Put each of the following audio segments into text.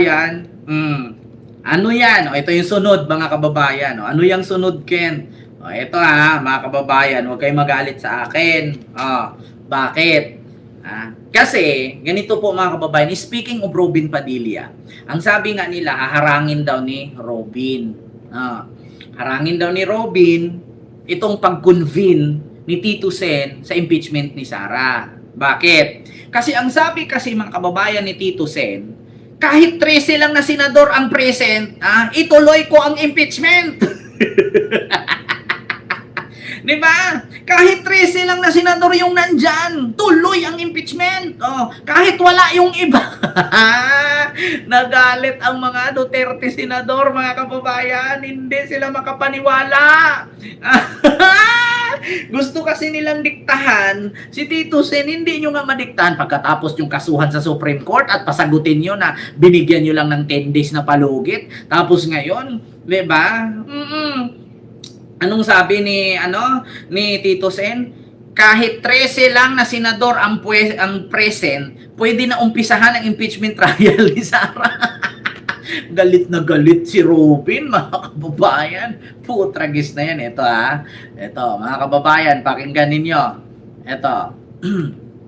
Yan. Ano yan? O, ito yung sunod, mga kababayan. O, ano yung sunod, Ken? O, ito mga kababayan, huwag kayong magalit sa akin. O, bakit? Kasi, ganito po mga kababayan, speaking of Robin Padilla, ang sabi nga nila, haharangin daw ni Robin. Harangin daw ni Robin itong pag-convene ni Tito Sen sa impeachment ni Sara. Bakit? Kasi ang sabi kasi mga kababayan ni Tito Sen, kahit 13 lang na senador ang present, ituloy ko ang impeachment. Di ba? Kahit 13 lang na senador yung nandyan, tuloy ang impeachment. Kahit wala yung iba. Nagalit ang mga Duterte senador, mga kababayan. Hindi sila makapaniwala. Gusto kasi nilang diktahan si Tito Sen, hindi nyo nga madiktahan pagkatapos yung kasuhan sa Supreme Court at pasagutin nyo na binigyan nyo lang ng 10 days na palugit. Tapos ngayon, di ba? Anong sabi ni Tito Sen? Kahit 13 lang na senador ang present, pwede na umpisahan ang impeachment trial ni Sara. Galit na galit si Robin, mga kababayan. Putragis na yan. Ito, mga kababayan, pakinggan ninyo. Ito.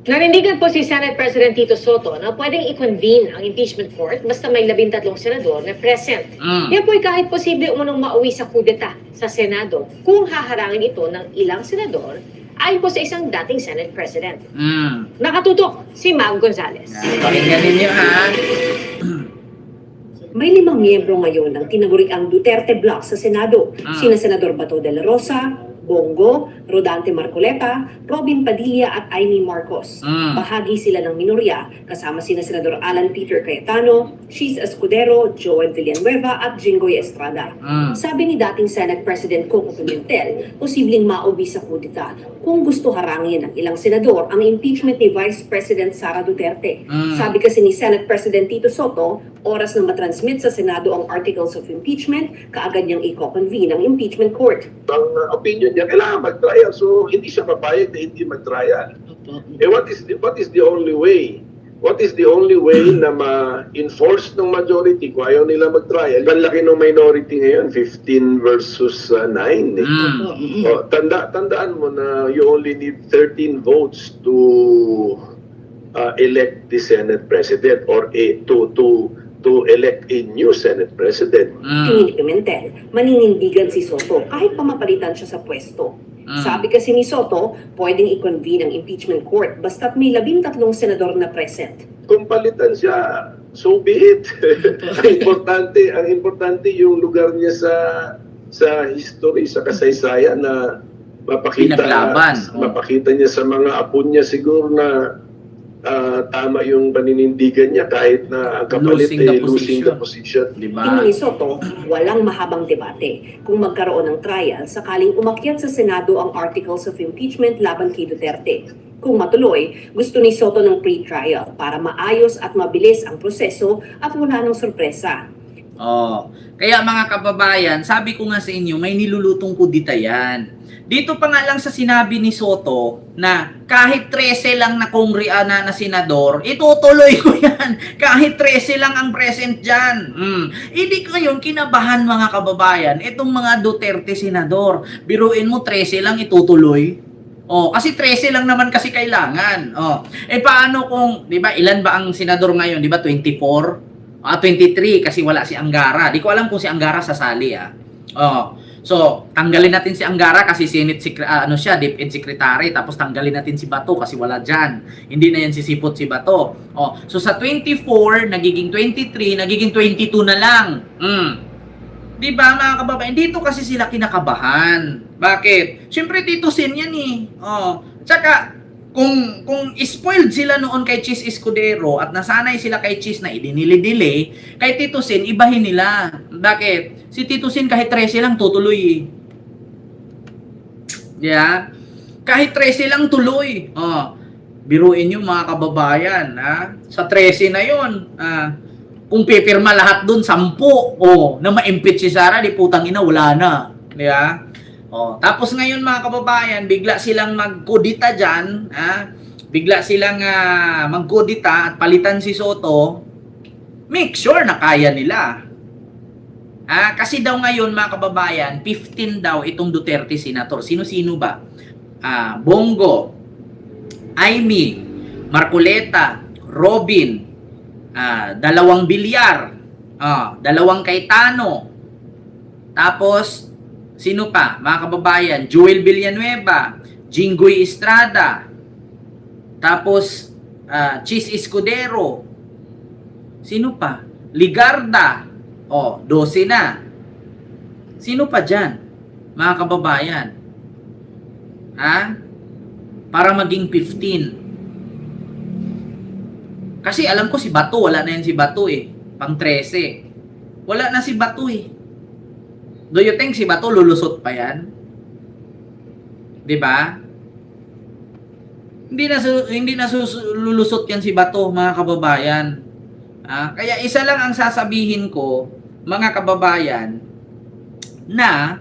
Nanindigan po si Senate President Tito Soto na pwedeng i-convene ang impeachment court basta may 13 senador na present. Yan po'y kahit posible umunong mauwi sa kudeta sa Senado kung haharangin ito ng ilang senador ayon po sa isang dating Senate President. Nakatutok si Mag Gonzales. Pakinggan ninyo May 5 miyembro ngayon ng tinaguriang Duterte Bloc sa Senado. Sina Senador Bato de la Rosa, Bongo, Rodante Marcoleta, Robin Padilla at Amy Marcos. Bahagi sila ng minorya, kasama sina Senador Alan Peter Cayetano, Cheese Escudero, Joel Villanueva at Jinggoy Estrada. Sabi ni dating Senate President Coco Pimentel, posibleng mauwi sa kudeta kung gusto harangin ng ilang senador ang impeachment ni Vice President Sara Duterte. Sabi kasi ni Senate President Tito Soto, oras na matransmit sa Senado ang Articles of Impeachment, kaagad niyang i-convene ang impeachment court. Ang opinion niya, kailangan mag-trial. So, hindi siya papayag na hindi mag-trial. What is the only way? What is the only way na ma-enforce ng majority kung ayaw nila mag-trial? Ang laki ng minority ngayon, 15 versus 9. Tandaan mo na you only need 13 votes to elect the Senate President or to elect a new Senate President. Tingin ni Pimentel, maninindigan si Soto kahit pa mapalitan siya sa pwesto. Sabi kasi ni Soto, pwedeng i-convene ang impeachment court basta't may 13 senador na present. Kung palitan siya, so be it. ang importante yung lugar niya sa history, sa kasaysayan na mapakita niya sa mga apo niya siguro na tama yung paninindigan niya kahit na ang kapalit losing the position. Diba? Tingin ni Soto, walang mahabang debate kung magkaroon ng trial sakaling umakyat sa Senado ang Articles of Impeachment laban kay Duterte. Kung matuloy, gusto ni Soto ng pre-trial para maayos at mabilis ang proseso at wala ng sorpresa. Kaya mga kababayan, sabi ko nga sa inyo, may nilulutong kudita yan. Dito pa nga lang sa sinabi ni Soto na kahit 13 lang na na senador, itutuloy ko yan. Kahit 13 lang ang present dyan. Hindi ko yun kinabahan mga kababayan. Itong mga Duterte senador, biruin mo 13 lang itutuloy. Kasi 13 lang naman kasi kailangan. Paano kung, di ba, ilan ba ang senador ngayon? Di ba, 24? 23 kasi wala si Angara. Di ko alam kung si Angara sasali. So, tanggalin natin si Angara kasi Senate DepEd Secretary, tapos tanggalin natin si Bato kasi wala dyan. Hindi na yan sisipot si Bato. So sa 24, nagiging 23, nagiging 22 na lang. Di ba mga kababayan? Dito kasi sila kinakabahan. Bakit? Siyempre Tito Sen yan Tsaka, kung spoiled sila noon kay Cheese Escudero at nasanay sila kay Cheese na idinili-delay, kay Tito Sen, ibahin nila. Bakit? Si Tito Sen kahit 13 lang tutuloy. Yeah? Kahit 13 lang tuloy. Biruin nyo mga kababayan. Sa 13 na yun, kung pipirma lahat dun, 10, na ma-impeach si Sara, di putang ina, wala na. Di ba? Tapos ngayon mga kababayan, bigla silang magkudita dyan, bigla silang magkudita at palitan si Soto, make sure na kaya nila. Kasi daw ngayon, mga kababayan, 15 daw itong Duterte senator. Sino-sino ba? Bongo, Amy, Marcoleta, Robin, 2 Bilyar, 2 Cayetano, tapos, sino pa, mga kababayan? Joel Villanueva, Jinggoy Estrada, tapos, Chis Escudero, sino pa? Ligarda, 12 na. Sino pa dyan, mga kababayan? Para maging 15. Kasi alam ko si Bato, wala na yan si Bato pang 13. Wala na si Bato Do you think si Bato lulusot pa yan? 'Di ba? Hindi na lulusot yan si Bato, mga kababayan. Kaya isa lang ang sasabihin ko, mga kababayan, na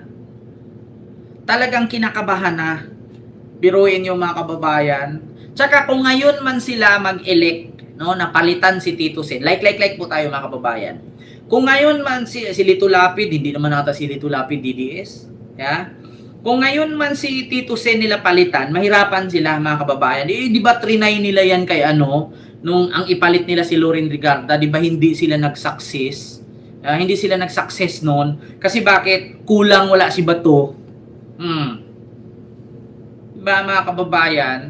talagang kinakabahan na. Biruin yung mga kababayan. Tsaka kung ngayon man sila mag-elect, napalitan si Tito Sen. Like po tayo, mga kababayan. Kung ngayon man si Lito Lapid, hindi naman nata si Lito Lapid DDS. Kung ngayon man si Tito Sen nila palitan, mahirapan sila, mga kababayan. Di ba trinay nila yan kay nung ang ipalit nila si Loren Regarda, di ba hindi sila nag-success? Hindi sila nag-success noon. Kasi bakit? Kulang, wala si Bato. Diba, mga kababayan?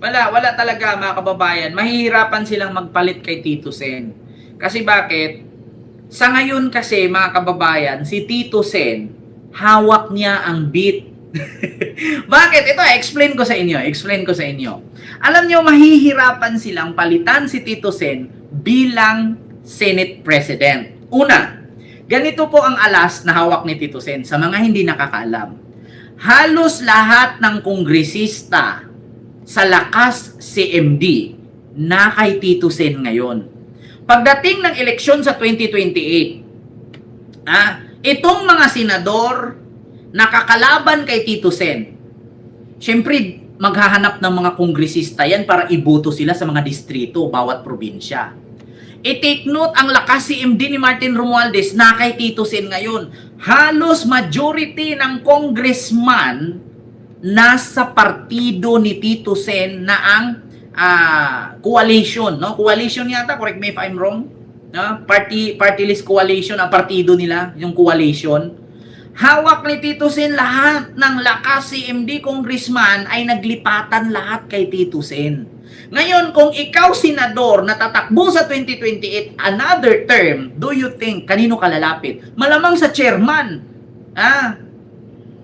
Wala talaga, mga kababayan. Mahihirapan silang magpalit kay Tito Sen. Kasi bakit? Sa ngayon kasi, mga kababayan, si Tito Sen, hawak niya ang beat. Bakit? Ito, explain ko sa inyo. Alam niyo, mahihirapan silang palitan si Tito Sen bilang Senate President. Una, ganito po ang alas na hawak ni Tito Sen sa mga hindi nakakaalam. Halos lahat ng kongresista sa lakas CMD na kay Tito Sen ngayon. Pagdating ng eleksyon sa 2028, itong mga senador nakakalaban kay Tito Sen, syempre maghahanap ng mga kongresista yan para iboto sila sa mga distrito, bawat probinsya. I-take note, ang lakas CMD ni Martin Romualdez na kay Tito Sen ngayon. Halos majority ng congressman nasa partido ni Tito Sen na ang coalition, Coalition yata, correct me if I'm wrong. Party list coalition, ang partido nila, yung coalition. Hawak ni Tito Sen lahat ng lakas CMD congressman ay naglipatan lahat kay Tito Sen. Ngayon, kung ikaw senador na tatakbo sa 2028 another term, do you think kanino ka lalapit? Malamang sa chairman.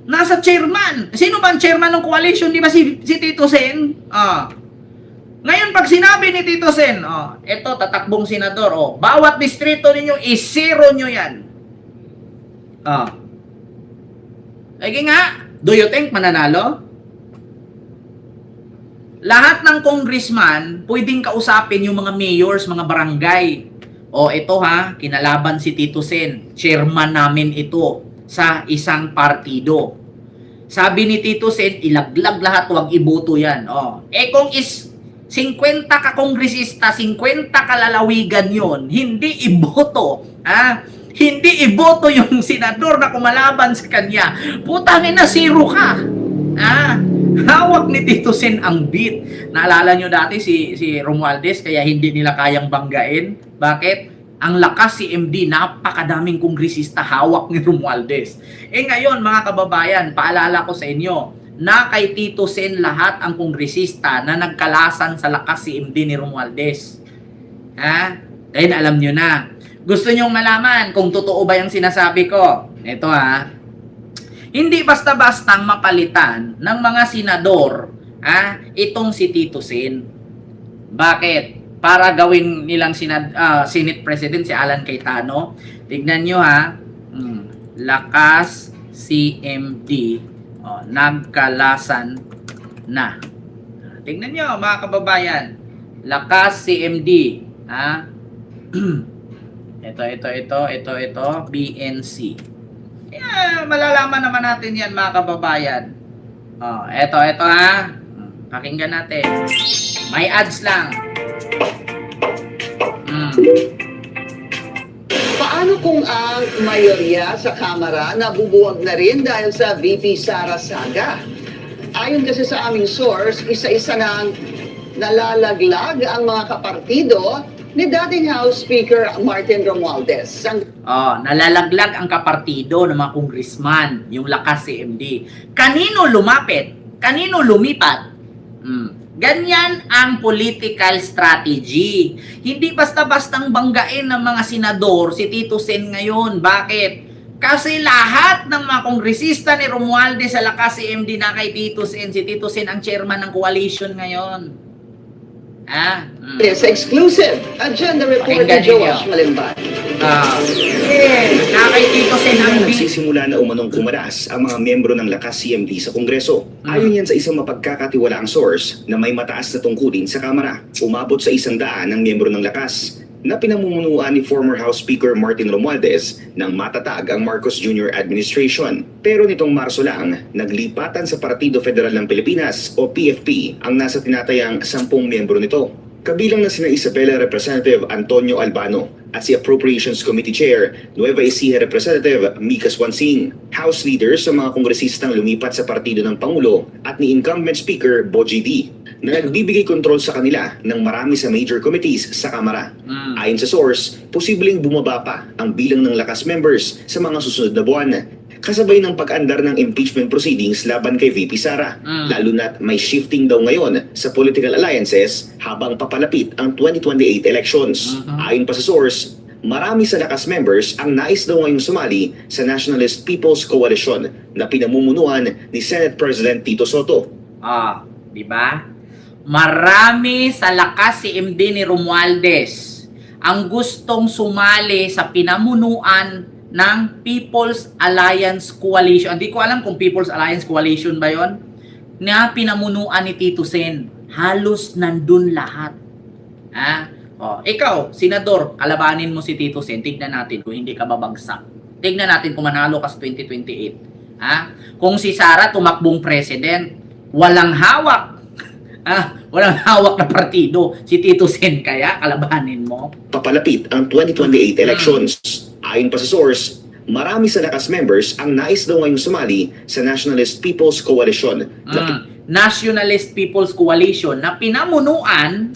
Nasa chairman. Sino ba ang chairman ng coalition? Di ba si Tito Sen? Ngayon, pag sinabi ni Tito Sen, eto, tatakbong senador, bawat distrito ninyo, i-zero nyo yan. Lagi nga, do you think mananalo? Lahat ng congressman, pwedeng kausapin yung mga mayors, mga barangay. Ito kinalaban si Tito Sen. Chairman namin ito sa isang partido. Sabi ni Tito Sen, ilaglag lahat, huwag iboto yan. Kung 50 ka kongresista, 50 kalalawigan yon, hindi iboto. Hindi iboto yung senador na kumalaban sa kanya. Putangin na, zero ka. Hawak ni Tito Sen ang beat. Naalala nyo dati si Romualdez, kaya hindi nila kayang banggain. Bakit? Ang lakas si MD, napakadaming kongresista hawak ni Romualdez. Ngayon, mga kababayan, paalala ko sa inyo, na kay Tito Sen lahat ang kongresista na nagkalasan sa lakas si MD ni Romualdez. Kaya alam nyo na. Gusto nyong malaman kung totoo ba yung sinasabi ko? Ito hindi basta-bastang mapalitan ng mga senador itong si Tito Sen. Bakit? Para gawin nilang Senate President si Alan Cayetano. Tignan nyo lakas CMD nagkalasan na. Tignan nyo, mga kababayan. Lakas CMD. Ito, BNC. Malalaman naman natin yan, mga kababayan. Ito Pakinggan natin. May ads lang. Paano kung ang mayorya sa Kamara nabubuwag na rin dahil sa VP Sara Saga? Ayon kasi sa aming source, isa-isa nang nalalaglag ang mga kapartido ni dating House Speaker Martin Romualdez. Nalalaglag ang kapartido ng mga congressman, yung lakas CMD. Kanino lumapit? Kanino lumipat? Ganyan ang political strategy. Hindi basta-bastang banggain ng mga senador si Tito Sen ngayon. Bakit? Kasi lahat ng mga kongresista ni Romualdez sa lakas CMD na kay Tito Sen. Si Tito Sen ang chairman ng coalition ngayon. Sa exclusive agenda report ni Pakinggan Joash ninyo. Malimban. Na kay Tito Sen ang Nagsisimula na umanong kumalas ang mga miyembro ng lakas CMD sa Kongreso. Ayon yan sa isang mapagkakatiwalaang source na may mataas na tungkulin sa Kamara. Umabot sa 100 ang miyembro ng lakas na pinamumunuan ni former House Speaker Martin Romualdez nang matatag ang Marcos Jr. administration. Pero nitong Marso lang, naglipatan sa Partido Federal ng Pilipinas o PFP ang nasa tinatayang 10 miyembro nito. Kabilang na sina Isabela Representative Antonio Albano at si Appropriations Committee Chair Nueva Ecija Representative Mika Swansing. House leaders sa mga kongresistang lumipat sa partido ng Pangulo at ni incumbent Speaker Bogie D na nagbibigay kontrol sa kanila ng marami sa major committees sa Kamara. Ayon sa source, posibleng bumaba pa ang bilang ng lakas members sa mga susunod na buwan. Kasabay ng pag-andar ng impeachment proceedings laban kay VP Sara, lalo na't may shifting daw ngayon sa political alliances habang papalapit ang 2028 elections. Ayon pa sa source, marami sa lakas members ang nais daw ngayong sumali sa Nationalist People's Coalition na pinamumunuan ni Senate President Tito Soto. Di ba? Marami sa lakas si MD ni Romualdez ang gustong sumali sa pinamunuan ng People's Alliance Coalition. Hindi ko alam kung People's Alliance Coalition ba yon, na pinamunuan ni Tito Sen. Halos nandun lahat. Ikaw, senador, kalabanin mo si Tito Sen. Tignan natin kung hindi ka babagsak. Tignan natin kung manalo ka sa 2028. Kung si Sara tumakbong president, walang hawak. Walang hawak na partido. Si Tito Sen kaya kalabanin mo. Papalapit ang 2028 elections. Ayon pa sa source, marami sa lakas members ang nais daw ngayong sumali sa Nationalist People's Coalition Nationalist People's Coalition na pinamunuan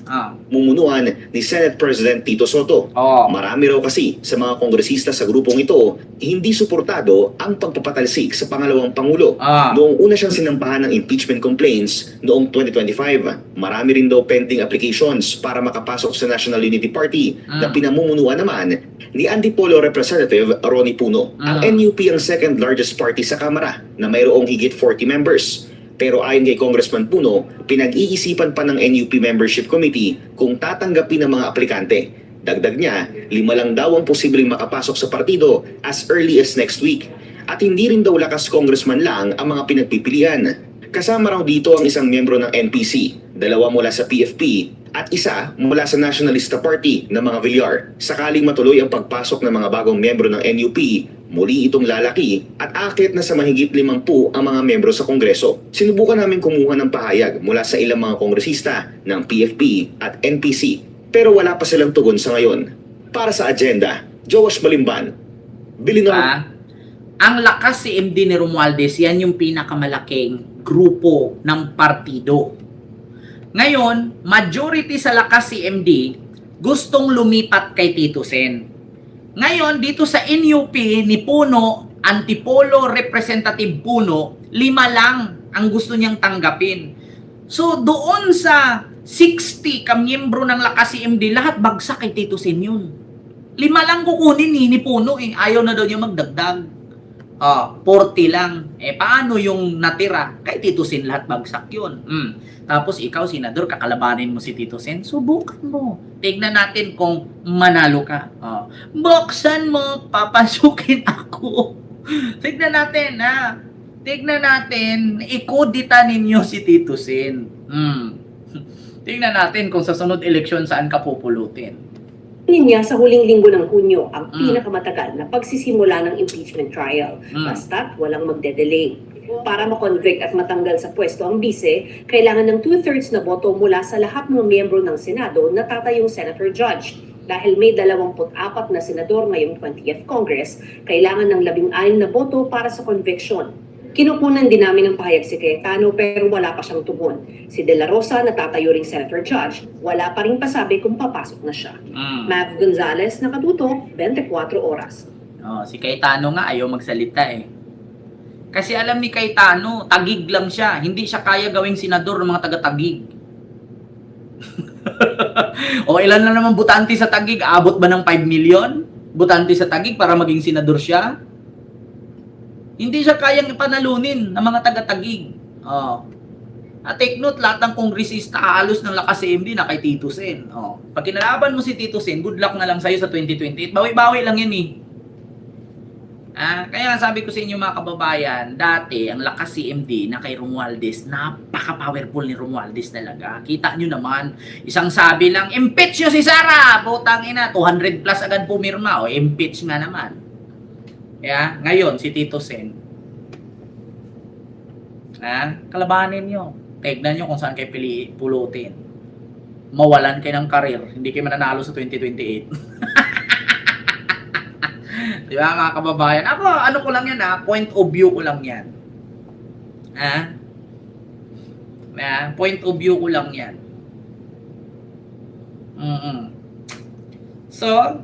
mumunuan ni Senate President Tito Soto. Marami raw kasi sa mga kongresista sa grupong ito hindi suportado ang pagpapatalsik sa pangalawang Pangulo. Noong una siyang sinampahan ng impeachment complaints noong 2025, marami rin daw pending applications para makapasok sa National Unity Party na pinamumunuan naman ni Antipolo Representative Ronnie Puno. Ang NUP ang second largest party sa Kamara na mayroong higit 40 members. Pero ayon kay Congressman Puno, pinag-iisipan pa ng NUP Membership Committee kung tatanggapin ng mga aplikante. Dagdag niya, 5 lang daw ang posibleng makapasok sa partido as early as next week. At hindi rin daw lakas congressman lang ang mga pinagpipilian. Kasama raw dito ang isang miyembro ng NPC, 2 mula sa PFP, at isa mula sa Nationalista Party na mga Villar. Sakaling matuloy ang pagpasok ng mga bagong miyembro ng NUP, muli itong lalaki at akit na sa mahigit 50 ang mga miyembro sa Kongreso. Sinubukan namin kumuha ng pahayag mula sa ilang mga kongresista ng PFP at NPC, pero wala pa silang tugon sa ngayon. Para sa agenda, Joash Malimban, Bilinor. Ang lakas si MD ni Romualdez, yan yung pinakamalaking grupo ng partido. Ngayon, majority sa lakas si MD gustong lumipat kay Tito Sen. Ngayon, dito sa NUP ni Puno, Antipolo Representative Puno, 5 lang ang gusto niyang tanggapin. So, doon sa 60 kamiyembro ng lakas si MD, lahat bagsak kay Tito Sen yun. 5 lang kukunin ni Puno Ayaw na daw niya magdagdag. 40 lang. Paano yung natira? Kay Tito Sen lahat bagsak yun. Tapos ikaw, senador, kakalabanin mo si Tito Sen, subukan mo. Tignan natin kung manalo ka. Buksan mo, papasukin ako. Tignan natin, Tignan natin, ikudita ninyo si Tito Sen. Tignan natin kung sa sunod eleksyon saan ka pupulutin. Niya sa huling linggo ng Hunyo ang pinakamatagal na pagsisimula ng impeachment trial. Basta't walang magde-delay. Para makonvict at matanggal sa pwesto ang bise, kailangan ng 2/3 na boto mula sa lahat ng miyembro ng Senado na tatayong senator judge. Dahil may 24 na senador ngayong 20th Congress, kailangan ng 16 na boto para sa conviction. Kinukunan din namin ng pahayag si Cayetano pero wala pa siyang tugon. Si De La Rosa, natatayo ring senator judge, wala pa rin pasabi kung papasok na siya. Mav Gonzalez, nakatuto, 24 oras. Si Cayetano nga ayaw magsalita eh. Kasi alam ni Cayetano, tagig lang siya. Hindi siya kaya gawing senador ng mga taga-tagig. O ilan na naman butante sa tagig? Abot ba ng 5 million? Butante sa tagig para maging senador siya? Hindi siya kayang panalunin ng mga taga-tagig. At take note, lahat ng kongresista halos ng lakas CMD na kay Tito Sen. Pag kinalaban mo si Tito Sen, good luck na lang sa'yo sa 2028. Bawi-bawi lang yan eh. Kaya sabi ko sa inyo mga kababayan, dati ang lakas CMD na kay Romualdez, napaka-powerful ni Romualdez talaga. Kita nyo naman, isang sabi lang, impeach nyo si Sara! Putang ina, 200 plus agad pumirma. Impeach nga naman. Ngayon, si Tito Sen. Kalabanin nyo. Tignan nyo kung saan kayo pulutin. Mawalan kayo ng karir. Hindi kayo mananalo sa 2028. Di ba mga kababayan? Ako, ano ko lang yan point of view ko lang yan. Point of view ko lang yan. So,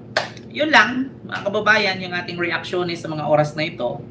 yun lang mga kababayan, yung ating reaction sa mga oras na ito.